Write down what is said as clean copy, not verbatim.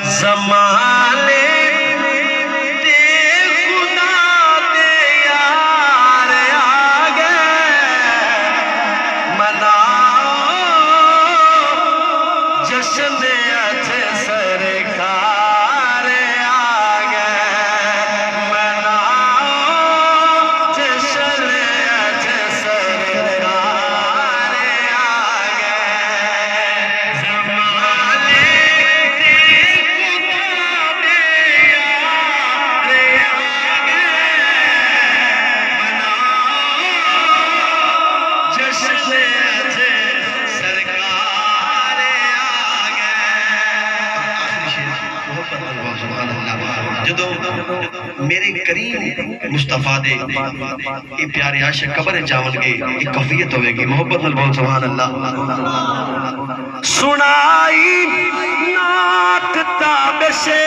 زمانے دے خدا دے یار آگئے مناؤ جشن اج سرکار آگئے مناؤ جشن اج سرکار آگئے زمانے جدو میرے کریم مصطفیٰ دے یہ پیارے عاشق قبر جاون گے ایک کفیت ہوئے گی محبت نال سبحان اللہ سنائی نات تاب سے